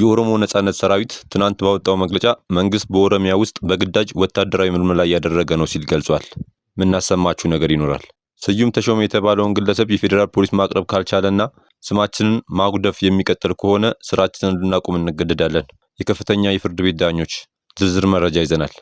የኦሮሞ ነጻነት ሰራዊት ትናንት ባወጣው መግለጫ መንግስት በኦሮሚያ ውስጥ በግዳጅ ወታደራዊ ምልመላ እያደረገ ነው ሲል ገልጿል። ምናሰማችሁ ነገር ይኖራል። ስዩም ተሾመ የተባለውን ግለሰብ የፌዴራል ፖሊስ ማቅረብ ካልቻለና ስማችንን ማጉደፍ የሚቀጥል ከሆነ ስራችንን ልናቆም እንገደዳለን። የከፍተኛ የፍርድ ቤት ዳኞች ዝርዝር መረጃ ይዘናል።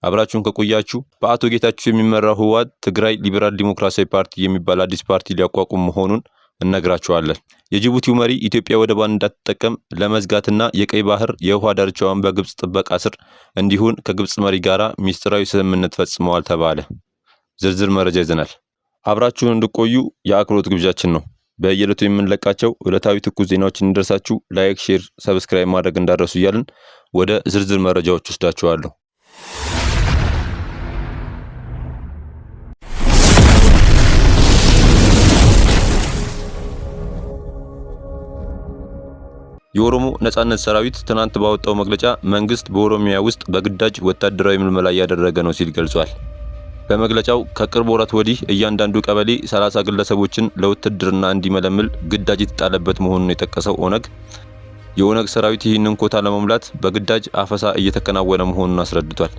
አብራችሁን ከቆያችሁ በአቶ ጌታቸው የሚመራው ህወሓት ትግራይ ሊበራል ዲሞክራሲያዊ ፓርቲ የሚባል አዲስ ፓርቲ ሊያቋቁም መሆኑን እነግራችኋለን። የጅቡቲው መሪ ኢትዮጵያ ወደቧን እንዳትጠቀም ለመዝጋትና የቀይ ባህር የውሃ ዳርቻዋን በግብጽ ጥበቃ ስር እንዲሆን ከግብጽ መሪ ጋራ ሚስጥራዊ ስምምነት ፈጽመዋል ተባለ። ዝርዝር መረጃ ይዘናል። አብራችሁን እንድቆዩ የአክብሮት ግብዣችን ነው። በየዕለቱ የምንለቃቸው ዕለታዊ ትኩስ ዜናዎች እንዲደርሳችሁ ላይክ፣ ሼር፣ ሰብስክራይብ ማድረግ እንዳትረሱ እያልን ወደ ዝርዝር መረጃዎች ወስዳችኋለሁ። የኦሮሞ ነጻነት ሰራዊት ትናንት ባወጣው መግለጫ መንግስት በኦሮሚያ ውስጥ በግዳጅ ወታደራዊ ምልመላ እያደረገ ነው ሲል ገልጿል። በመግለጫው ከቅርብ ወራት ወዲህ እያንዳንዱ ቀበሌ 30 ግለሰቦችን ለውትድርና እንዲመለምል ግዳጅ የተጣለበት መሆኑን የጠቀሰው የኦነግ ሰራዊት ይህንን ኮታ ለመሙላት በግዳጅ አፈሳ እየተከናወነ መሆኑን አስረድቷል።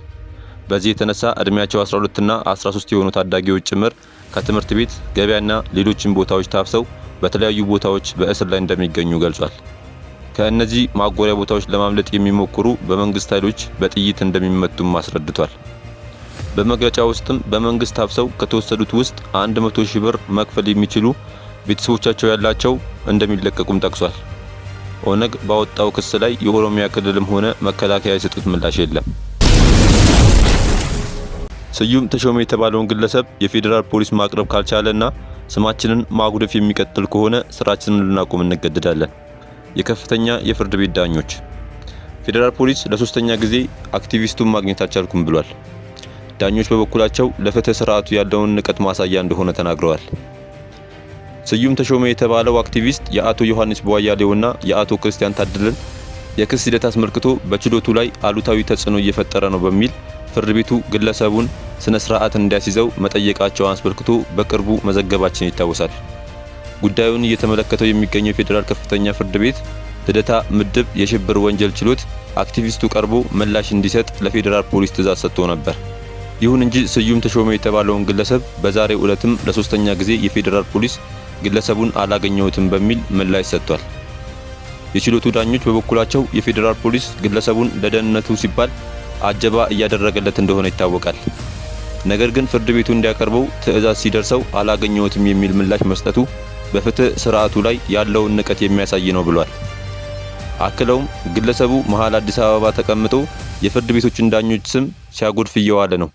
በዚህ የተነሳ እድሜያቸው 12 እና 13 የሆኑ ታዳጊዎች ጭምር ከትምህርት ቤት፣ ገበያና ሌሎችም ቦታዎች ታፍሰው በተለያዩ ቦታዎች በእስር ላይ እንደሚገኙ ገልጿል። ከእነዚህ ማጎሪያ ቦታዎች ለማምለጥ የሚሞክሩ በመንግስት ኃይሎች በጥይት እንደሚመቱም አስረድቷል። በመግለጫው ውስጥም በመንግስት ታፍሰው ከተወሰዱት ውስጥ 100,000 ብር መክፈል የሚችሉ ቤተሰቦቻቸው ያላቸው እንደሚለቀቁም ጠቅሷል። ኦነግ ባወጣው ክስ ላይ የኦሮሚያ ክልልም ሆነ መከላከያ የሰጡት ምላሽ የለም። ስዩም ተሾመ የተባለውን ግለሰብ የፌዴራል ፖሊስ ማቅረብ ካልቻለና ስማችንን ማጉደፍ የሚቀጥል ከሆነ ስራችንን ልናቆም እንገደዳለን። የከፍተኛ የፍርድ ቤት ዳኞች ፌዴራል ፖሊስ ለሶስተኛ ጊዜ አክቲቪስቱን ማግኘት አልቻልኩም ብሏል። ዳኞች በበኩላቸው ለፍትህ ስርዓቱ ያለውን ንቀት ማሳያ እንደሆነ ተናግረዋል። ስዩም ተሾመ የተባለው አክቲቪስት የአቶ ዮሐንስ ቧያሌውና የአቶ ክርስቲያን ታደለን የክስ ሂደት አስመልክቶ በችሎቱ ላይ አሉታዊ ተጽዕኖ እየፈጠረ ነው በሚል ፍርድ ቤቱ ግለሰቡን ስነ ስርዓት እንዲያስይዘው መጠየቃቸውን አስመልክቶ በቅርቡ መዘገባችን ይታወሳል። ጉዳዩን እየተመለከተው የሚገኘው የፌዴራል ከፍተኛ ፍርድ ቤት ልደታ ምድብ የሽብር ወንጀል ችሎት አክቲቪስቱ ቀርቦ ምላሽ እንዲሰጥ ለፌዴራል ፖሊስ ትዕዛዝ ሰጥቶ ነበር። ይሁን እንጂ ስዩም ተሾመ የተባለውን ግለሰብ በዛሬው ዕለትም ለሶስተኛ ጊዜ የፌዴራል ፖሊስ ግለሰቡን አላገኘሁትም በሚል ምላሽ ሰጥቷል። የችሎቱ ዳኞች በበኩላቸው የፌዴራል ፖሊስ ግለሰቡን ለደህንነቱ ሲባል አጀባ እያደረገለት እንደሆነ ይታወቃል። ነገር ግን ፍርድ ቤቱ እንዲያቀርበው ትዕዛዝ ሲደርሰው አላገኘሁትም የሚል ምላሽ መስጠቱ በፍትህ ስርዓቱ ላይ ያለውን ንቀት የሚያሳይ ነው ብሏል። አክለውም ግለሰቡ መሃል አዲስ አበባ ተቀምጦ የፍርድ ቤቶችን ዳኞች ስም ሲያጎድፍ እየዋለ ነው።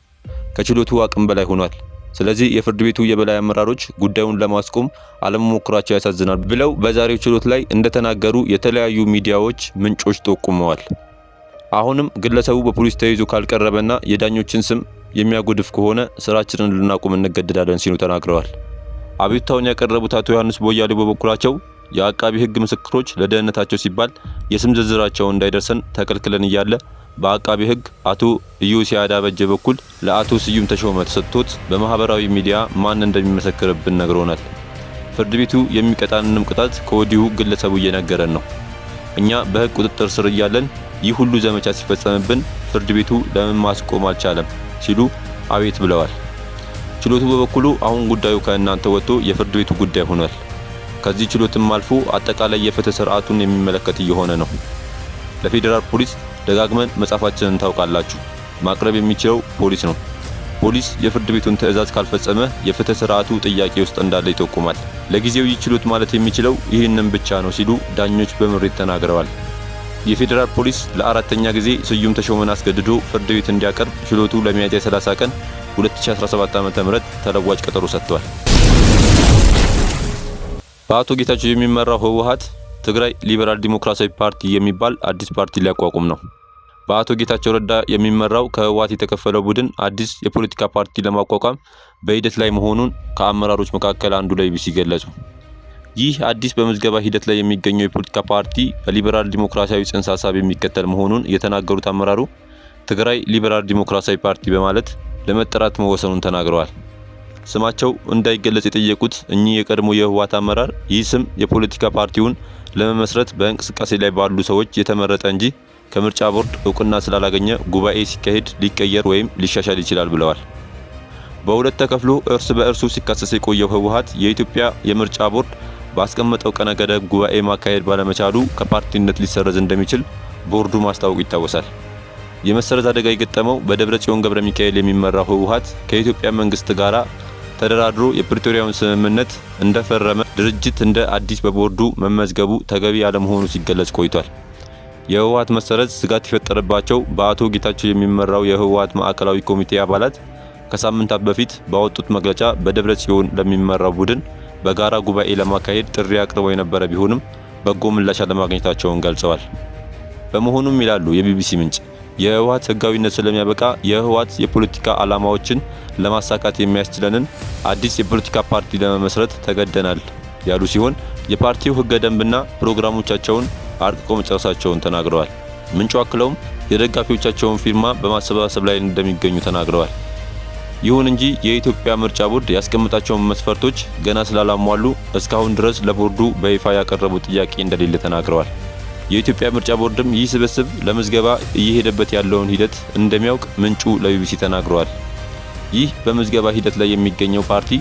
ከችሎቱ አቅም በላይ ሆኗል። ስለዚህ የፍርድ ቤቱ የበላይ አመራሮች ጉዳዩን ለማስቆም አለመሞከራቸው ያሳዝናል ብለው በዛሬው ችሎት ላይ እንደተናገሩ የተለያዩ ሚዲያዎች ምንጮች ጠቁመዋል። አሁንም ግለሰቡ በፖሊስ ተይዞ ካልቀረበና የዳኞችን ስም የሚያጎድፍ ከሆነ ስራችንን ልናቆም እንገደዳለን ሲሉ ተናግረዋል። አቤቱታውን ያቀረቡት አቶ ዮሐንስ ቧያሌው በበኩላቸው የአቃቢ ህግ ምስክሮች ለደህንነታቸው ሲባል የስም ዝርዝራቸው እንዳይደርሰን ተከልክለን እያለ በአቃቢ ህግ አቶ ኢዮስያዳ በጀ በኩል ለአቶ ስዩም ተሾመ ተሰጥቶት በማህበራዊ ሚዲያ ማን እንደሚመሰክርብን ነግሮናል። ፍርድ ቤቱ የሚቀጣንንም ቅጣት ከወዲሁ ግለሰቡ እየነገረን ነው። እኛ በህግ ቁጥጥር ስር እያለን ይህ ሁሉ ዘመቻ ሲፈጸምብን ፍርድ ቤቱ ለምን ማስቆም አልቻለም ሲሉ አቤት ብለዋል። ችሎቱ በበኩሉ አሁን ጉዳዩ ከእናንተ ወጥቶ የፍርድ ቤቱ ጉዳይ ሆኗል። ከዚህ ችሎትም አልፎ አጠቃላይ የፍትህ ስርዓቱን የሚመለከት እየሆነ ነው። ለፌዴራል ፖሊስ ደጋግመን መጻፋችንን ታውቃላችሁ። ማቅረብ የሚችለው ፖሊስ ነው። ፖሊስ የፍርድ ቤቱን ትዕዛዝ ካልፈጸመ የፍትህ ስርዓቱ ጥያቄ ውስጥ እንዳለ ይጠቁማል። ለጊዜው ይህ ችሎት ማለት የሚችለው ይህንን ብቻ ነው ሲሉ ዳኞች በምሬት ተናግረዋል። የፌዴራል ፖሊስ ለአራተኛ ጊዜ ስዩም ተሾመን አስገድዶ ፍርድ ቤት እንዲያቀርብ ችሎቱ ለሚያዝያ 30 ቀን 2017 ዓ.ም ተለዋጭ ቀጠሮ ሰጥቷል። በአቶ ጌታቸው የሚመራው ህወሓት ትግራይ ሊበራል ዲሞክራሲያዊ ፓርቲ የሚባል አዲስ ፓርቲ ሊያቋቁም ነው። በአቶ ጌታቸው ረዳ የሚመራው ከህወሓት የተከፈለው ቡድን አዲስ የፖለቲካ ፓርቲ ለማቋቋም በሂደት ላይ መሆኑን ከአመራሮች መካከል አንዱ ለኢቢሲ ገለጹ። ይህ አዲስ በምዝገባ ሂደት ላይ የሚገኘው የፖለቲካ ፓርቲ በሊበራል ዲሞክራሲያዊ ጽንሰ ሐሳብ የሚከተል መሆኑን የተናገሩት አመራሩ ትግራይ ሊበራል ዲሞክራሲያዊ ፓርቲ በማለት ለመጠራት መወሰኑን ተናግረዋል። ስማቸው እንዳይገለጽ የጠየቁት እኚህ የቀድሞ የህወሓት አመራር ይህ ስም የፖለቲካ ፓርቲውን ለመመስረት በእንቅስቃሴ ላይ ባሉ ሰዎች የተመረጠ እንጂ ከምርጫ ቦርድ እውቅና ስላላገኘ ጉባኤ ሲካሄድ ሊቀየር ወይም ሊሻሻል ይችላል ብለዋል። በሁለት ተከፍሎ እርስ በእርሱ ሲካሰስ የቆየው ህወሓት የኢትዮጵያ የምርጫ ቦርድ ባስቀመጠው ቀነ ገደብ ጉባኤ ማካሄድ ባለመቻሉ ከፓርቲነት ሊሰረዝ እንደሚችል ቦርዱ ማስታወቁ ይታወሳል። የመሰረዝ አደጋ የገጠመው በደብረጽዮን ገብረ ሚካኤል የሚመራው ህወሓት ከኢትዮጵያ መንግስት ጋር ተደራድሮ የፕሪቶሪያውን ስምምነት እንደፈረመ ድርጅት እንደ አዲስ በቦርዱ መመዝገቡ ተገቢ ያለመሆኑ ሲገለጽ ቆይቷል። የህወሓት መሰረዝ ስጋት የፈጠረባቸው በአቶ ጌታቸው የሚመራው የህወሓት ማዕከላዊ ኮሚቴ አባላት ከሳምንታት በፊት ባወጡት መግለጫ በደብረጽዮን ለሚመራው ቡድን በጋራ ጉባኤ ለማካሄድ ጥሪ አቅርበው የነበረ ቢሆንም በጎ ምላሽ አለማግኘታቸውን ገልጸዋል። በመሆኑም ይላሉ የቢቢሲ ምንጭ የህወሓት ህጋዊነት ስለሚያበቃ የህወሓት የፖለቲካ ዓላማዎችን ለማሳካት የሚያስችለንን አዲስ የፖለቲካ ፓርቲ ለመመስረት ተገደናል ያሉ ሲሆን የፓርቲው ህገ ደንብና ፕሮግራሞቻቸውን አርቅቀው መጨረሳቸውን ተናግረዋል። ምንጩ አክለውም የደጋፊዎቻቸውን ፊርማ በማሰባሰብ ላይ እንደሚገኙ ተናግረዋል። ይሁን እንጂ የኢትዮጵያ ምርጫ ቦርድ ያስቀመጣቸውን መስፈርቶች ገና ስላላሟሉ እስካሁን ድረስ ለቦርዱ በይፋ ያቀረቡት ጥያቄ እንደሌለ ተናግረዋል። የኢትዮጵያ ምርጫ ቦርድም ይህ ስብስብ ለምዝገባ እየሄደበት ያለውን ሂደት እንደሚያውቅ ምንጩ ለቢቢሲ ተናግረዋል። ይህ በምዝገባ ሂደት ላይ የሚገኘው ፓርቲ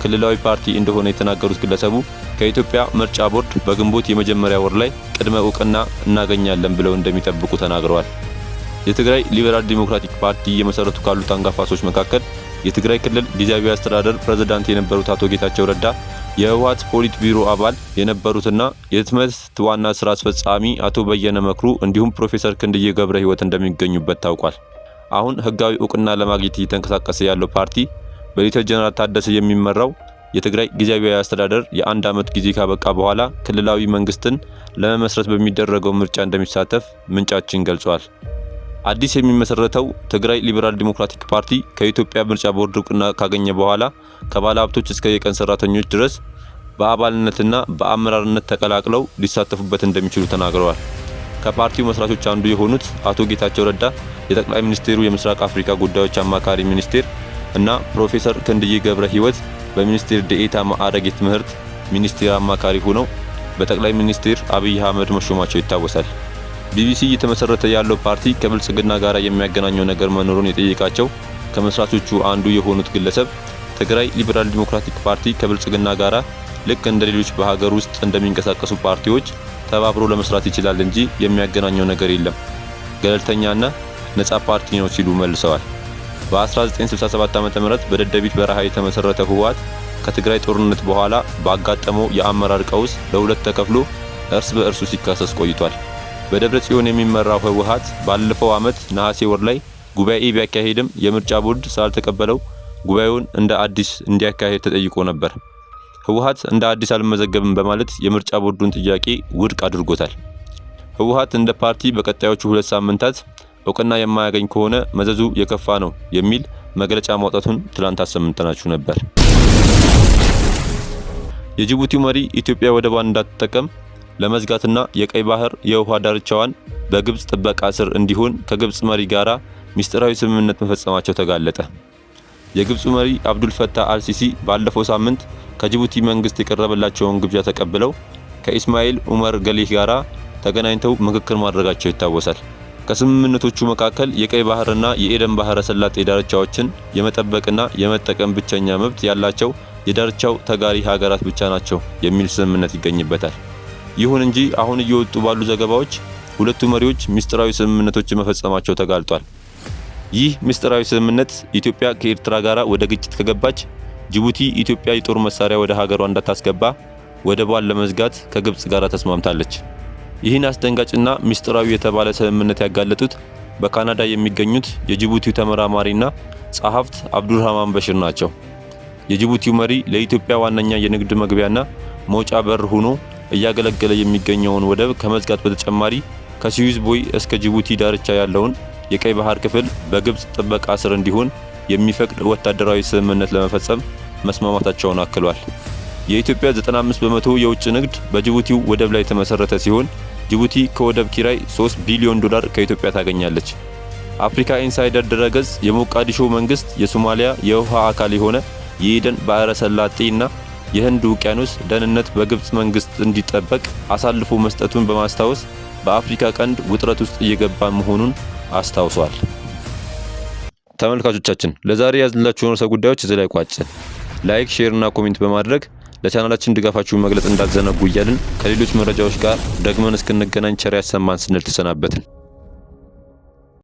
ክልላዊ ፓርቲ እንደሆነ የተናገሩት ግለሰቡ ከኢትዮጵያ ምርጫ ቦርድ በግንቦት የመጀመሪያ ወር ላይ ቅድመ እውቅና እናገኛለን ብለው እንደሚጠብቁ ተናግረዋል። የትግራይ ሊበራል ዲሞክራቲክ ፓርቲ የመሰረቱ ካሉት አንጋፋ ሰዎች መካከል የትግራይ ክልል ጊዜያዊ አስተዳደር ፕሬዝዳንት የነበሩት አቶ ጌታቸው ረዳ፣ የህወሓት ፖሊት ቢሮ አባል የነበሩትና የህትመት ዋና ስራ አስፈጻሚ አቶ በየነ መክሩ እንዲሁም ፕሮፌሰር ክንድዬ ገብረ ህይወት እንደሚገኙበት ታውቋል። አሁን ህጋዊ እውቅና ለማግኘት እየተንቀሳቀሰ ያለው ፓርቲ በሌተና ጀነራል ታደሰ የሚመራው የትግራይ ጊዜያዊ አስተዳደር የአንድ ዓመት ጊዜ ካበቃ በኋላ ክልላዊ መንግስትን ለመመስረት በሚደረገው ምርጫ እንደሚሳተፍ ምንጫችን ገልጿል። አዲስ የሚመሰረተው ትግራይ ሊበራል ዲሞክራቲክ ፓርቲ ከኢትዮጵያ ምርጫ ቦርድ እውቅና ካገኘ በኋላ ከባለ ሀብቶች እስከ የቀን ሰራተኞች ድረስ በአባልነትና በአመራርነት ተቀላቅለው ሊሳተፉበት እንደሚችሉ ተናግረዋል። ከፓርቲው መስራቾች አንዱ የሆኑት አቶ ጌታቸው ረዳ የጠቅላይ ሚኒስቴሩ የምስራቅ አፍሪካ ጉዳዮች አማካሪ ሚኒስቴር እና ፕሮፌሰር ክንድዬ ገብረ ህይወት በሚኒስቴር ዴኤታ ማዕረግ የትምህርት ሚኒስቴር አማካሪ ሆነው በጠቅላይ ሚኒስቴር አብይ አህመድ መሾማቸው ይታወሳል። ቢቢሲ እየተመሰረተ ያለው ፓርቲ ከብልጽግና ጋር የሚያገናኘው ነገር መኖሩን የጠየቃቸው ከመስራቾቹ አንዱ የሆኑት ግለሰብ ትግራይ ሊበራል ዲሞክራቲክ ፓርቲ ከብልጽግና ጋር ልክ እንደ ሌሎች በሀገር ውስጥ እንደሚንቀሳቀሱ ፓርቲዎች ተባብሮ ለመስራት ይችላል እንጂ የሚያገናኘው ነገር የለም፣ ገለልተኛና ነጻ ፓርቲ ነው ሲሉ መልሰዋል። በ1967 ዓ.ም በደደቢት በረሃ የተመሰረተ ህወሓት ከትግራይ ጦርነት በኋላ ባጋጠመው የአመራር ቀውስ ለሁለት ተከፍሎ እርስ በእርሱ ሲካሰስ ቆይቷል። በደብረጽዮን የሚመራው ህወሓት ባለፈው ዓመት ነሐሴ ወር ላይ ጉባኤ ቢያካሄድም የምርጫ ቦርድ ስላልተቀበለው ጉባኤውን እንደ አዲስ እንዲያካሄድ ተጠይቆ ነበር። ህወሓት እንደ አዲስ አልመዘገብም በማለት የምርጫ ቦርዱን ጥያቄ ውድቅ አድርጎታል። ህወሓት እንደ ፓርቲ በቀጣዮቹ 2 ሳምንታት እውቅና የማያገኝ ከሆነ መዘዙ የከፋ ነው የሚል መግለጫ ማውጣቱን ትላንት አሰምተናችሁ ነበር። የጅቡቲው መሪ ኢትዮጵያ ወደቧን እንዳትጠቀም ለመዝጋትና የቀይ ባህር የውሃ ዳርቻዋን በግብጽ ጥበቃ ስር እንዲሆን ከግብጽ መሪ ጋራ ሚስጥራዊ ስምምነት መፈጸማቸው ተጋለጠ። የግብጹ መሪ አብዱል ፈታህ አልሲሲ ባለፈው ሳምንት ከጅቡቲ መንግስት የቀረበላቸውን ግብዣ ተቀብለው ከኢስማኤል ኡመር ገሌህ ጋራ ተገናኝተው ምክክር ማድረጋቸው ይታወሳል። ከስምምነቶቹ መካከል የቀይ ባህርና የኤደን ባህረ ሰላጤ ዳርቻዎችን የመጠበቅና የመጠቀም ብቸኛ መብት ያላቸው የዳርቻው ተጋሪ ሀገራት ብቻ ናቸው የሚል ስምምነት ይገኝበታል። ይሁን እንጂ አሁን እየወጡ ባሉ ዘገባዎች ሁለቱ መሪዎች ሚስጥራዊ ስምምነቶችን መፈጸማቸው ተጋልጧል። ይህ ሚስጥራዊ ስምምነት ኢትዮጵያ ከኤርትራ ጋራ ወደ ግጭት ከገባች ጅቡቲ ኢትዮጵያ የጦር መሳሪያ ወደ ሀገሯ እንዳታስገባ ወደቧን ለመዝጋት ከግብጽ ጋራ ተስማምታለች። ይህን አስደንጋጭና ሚስጥራዊ የተባለ ስምምነት ያጋለጡት በካናዳ የሚገኙት የጅቡቲው ተመራማሪና ጸሐፍት አብዱርሃማን በሽር ናቸው። የጅቡቲው መሪ ለኢትዮጵያ ዋነኛ የንግድ መግቢያና መውጫ በር ሆኖ እያገለገለ የሚገኘውን ወደብ ከመዝጋት በተጨማሪ ከስዊዝ ቦይ እስከ ጅቡቲ ዳርቻ ያለውን የቀይ ባህር ክፍል በግብጽ ጥበቃ ስር እንዲሆን የሚፈቅድ ወታደራዊ ስምምነት ለመፈጸም መስማማታቸውን አክሏል። የኢትዮጵያ 95 በመቶ የውጭ ንግድ በጅቡቲው ወደብ ላይ የተመሰረተ ሲሆን ጅቡቲ ከወደብ ኪራይ $3 ቢሊዮን ከኢትዮጵያ ታገኛለች። አፍሪካ ኢንሳይደር ድረገጽ የሞቃዲሾ መንግስት የሶማሊያ የውሃ አካል የሆነ የኤደን ባህረ ሰላጤና የህንድ ውቅያኖስ ደህንነት በግብጽ መንግስት እንዲጠበቅ አሳልፎ መስጠቱን በማስታወስ በአፍሪካ ቀንድ ውጥረት ውስጥ እየገባ መሆኑን አስታውሷል። ተመልካቾቻችን ለዛሬ ያዝንላችሁ ርዕሰ ጉዳዮች እዚህ ላይ ቋጭን። ላይክ፣ ሼር እና ኮሜንት በማድረግ ለቻናላችን ድጋፋችሁን መግለጽ እንዳትዘነጉ እያልን ከሌሎች መረጃዎች ጋር ደግመን እስክንገናኝ ቸር ያሰማን ስንል ተሰናበትን።